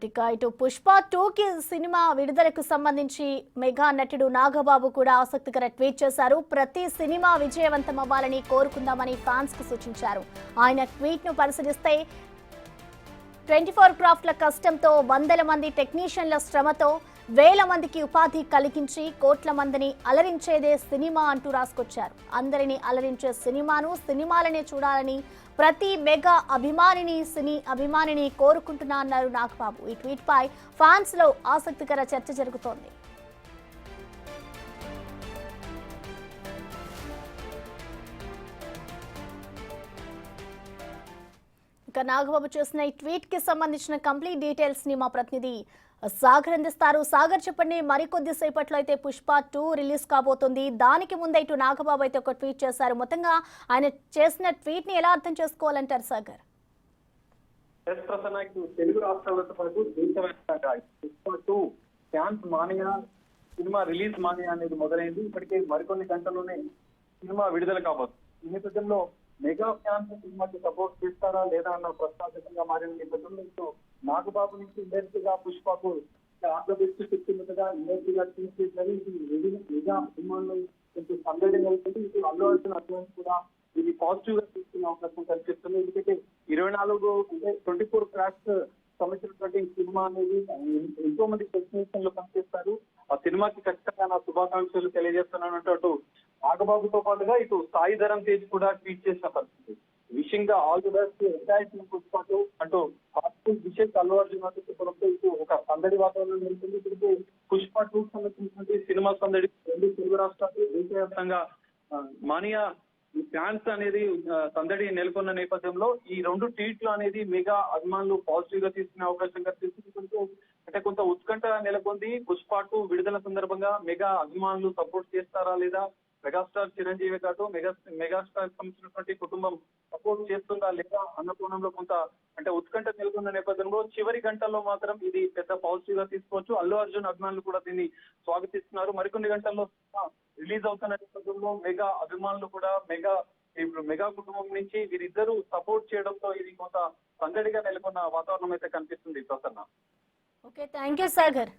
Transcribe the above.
ఇటు పుష్ప 2కి సినిమా విడుదలకు సంబంధించి మెగా నటుడు నాగబాబు కూడా ఆసక్తికర ట్వీట్ చేశారు. ప్రతి సినిమా విజయవంతం అవ్వాలని కోరుకుందామని ఫ్యాన్స్ కు సూచించారు. ఆయన ట్వీట్ ను పరిశీలిస్తే 24 క్రాఫ్ట్ల కష్టంతో వందల మంది టెక్నీషియన్ల శ్రమతో వేల మందికి ఉపాధి కలిగించి కోట్ల మందిని అలరించేదే సినిమా అంటూ రాసుకొచ్చారు. అందరినీ అలరించే సినిమాలనే చూడాలని ప్రతి మెగా సినీ అభిమానిని కోరుకుంటున్నా అన్నారు నాగబాబు. ఈ ట్వీట్ పై ఫ్యాన్స్ లో ఆసక్తికర చర్చ జరుగుతోంది. నాగబాబు చేసిన ఈ ట్వీట్ కి సంబంధించిన కంప్లీట్ డీటెయిల్స్ ని మా ప్రతినిధి సాగర్ అందిస్తారు. సాగర్, చెప్పండి, మరికొద్ది సేపట్లో అయితే పుష్ప 2 రిలీజ్ కాబోతుంది. దానికి ముందే ఇటు నాగబాబు అయితే ఒక ట్వీట్ చేశారు. మొత్తంగా ఆయన చేసిన ట్వీట్ ని ఎలా అర్థం చేసుకోవాలంటారు సాగర్? తెలుగు రాష్ట్రాలతో పాటు దేశవ్యాప్తంగా Pushpa 2 fans mania, cinema release mania అనేది మొదలైంది. ఇప్పటికే మరికొన్ని గంటల్లోనే సినిమా విడుదల కాబోతుంది. ఈ నేపథ్యంలో మెగా ఫ్యాన్స్ సినిమాకి సపోర్ట్ చేస్తారా లేదా అన్న ప్రశ్నార్థకంగా మారిన నేపథ్యంలో నాగబాబు నుంచి ఇండైరెక్ట్ గా పుష్పకు ఆంధ్రప్రదేశ్ చెప్తున్నట్టుగా ఇండైరెక్ట్ గా తీసుకెళ్ళి మెగా సినిమాల్లో కొంచెం సందేహం అవుతుంది. ఇది అల్లు అర్జున్ అడ్వాన్స్ కూడా ఇది పాజిటివ్ గా తీసుకునే అవకాశం కనిపిస్తుంది. ఎందుకంటే 24 క్రాఫ్ట్స్ సంబంధించినటువంటి సినిమా అనేది ఎంతో మంది టెక్నీషియన్లు పనిచేస్తారు. ఆ సినిమాకి ఖచ్చితంగా నా శుభాకాంక్షలు తెలియజేస్తున్నానంటూ అటు నాగబాబుతో పాటుగా ఇటు సాయి ధరం తేజ్ కూడా ట్వీట్ చేసిన పరిస్థితి. విషయంగా all the best entire team Pushpa 2 అంటూ విషయం అల్లు అర్జున్ చెప్పడంతో ఇటు ఒక సందడి వాతావరణం నెలకొంది. ఇప్పటికే పుష్ప 2 సంబంధించినటువంటి సినిమా సందడి రెండు తెలుగు రాష్ట్రాలు దేశవ్యాప్తంగా మానియా ఫ్యాన్స్ అనేది సందడి నెలకొన్న నేపథ్యంలో ఈ రెండు ట్వీట్లు అనేది మెగా అభిమానులు పాజిటివ్ గా తీసుకునే అవకాశం కనిపిస్తుంది. అంటే కొంత ఉత్కంఠ నెలకొంది. పుష్ప 2 విడుదల సందర్భంగా మెగా అభిమానులు సపోర్ట్ చేస్తారా లేదా, మెగాస్టార్ చిరంజీవి కాదు మెగాస్టార్ సంబంధించినటువంటి కుటుంబం సపోర్ట్ చేస్తుందా లేదా అన్న కోణంలో కొంత అంటే ఉత్కంఠ నెలకొన్న నేపథ్యంలో చివరి గంటల్లో మాత్రం ఇది పెద్ద పాజిటివ్ గా తీసుకోవచ్చు. అల్లు అర్జున్ అభిమానులు కూడా దీన్ని స్వాగతిస్తున్నారు. మరికొన్ని గంటల్లో రిలీజ్ అవుతున్న నేపథ్యంలో మెగా అభిమానులు కూడా మెగా కుటుంబం నుంచి వీరిద్దరూ సపోర్ట్ చేయడంతో ఇది కొంత సందడిగా నెలకొన్న వాతావరణం అయితే కనిపిస్తుంది. Prasanna. Okay, thank you Sagar.